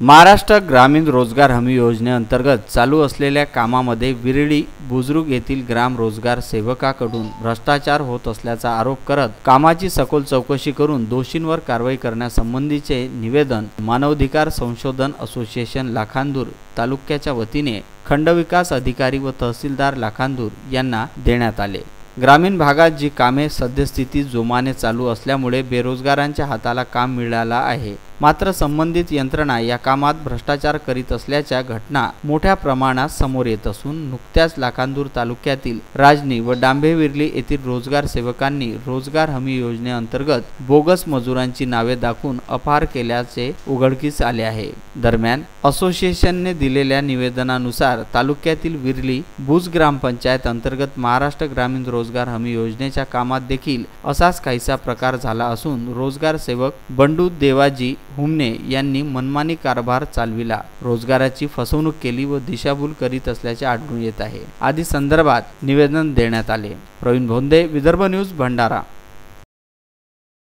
महाराष्ट्र ग्रामीण रोजगार हमी योजनेअंतर्गत चालू असलेल्या कामामध्ये विरळी बुजुर्ग येथील ग्राम रोजगार सेवकाकडून भ्रष्टाचार होत असल्याचा आरोप करत कामाची सखोल चौकशी करून दोषींवर कारवाई करण्यासंबंधीचे निवेदन मानवाधिकार संशोधन असोसिएशन लाखांदूर तालुक्याच्या वतीने खंडविकास अधिकारी व तहसीलदार लाखांदूर यांना देण्यात आले। ग्रामीण भागात जी कामे सद्यस्थितीत जोमाने चालू असल्यामुळे बेरोजगारांच्या हाताला काम मिळाला आहे, मात्र संबंधित यंत्रणा या कामात भ्रष्टाचार करीत असल्याच्या घटना मोठ्या प्रमाणात समोर येत असून नुकत्याच लाखांदूर तालुक्यातील राजनी व डांबेविर्ली येथील रोजगार सेवकांनी रोजगार हमी योजनेअंतर्गत बोगस मजुरांची नावे दाखवून अपहार केल्याचे उघडकीस आले आहे। दरम्यान असोसिएशनने दिलेल्या निवेदनानुसार तालुक्यातील विर्ली भुज ग्रामपंचायत अंतर्गत महाराष्ट्र ग्रामीण रोजगार हमी योजनेच्या कामात देखील असाच काहीसा प्रकार झाला असून रोजगार सेवक बंडू देवाजी हुमने यांनी मनमानी कारभार चालविला, रोजगाराची फसवणूक केली व दिशाभूल करीत असल्याचे आढळून येत आहे। आदी संदर्भात निवेदन देण्यात आले। प्रवीण भोंदे, विदर्भ न्यूज, भंडारा।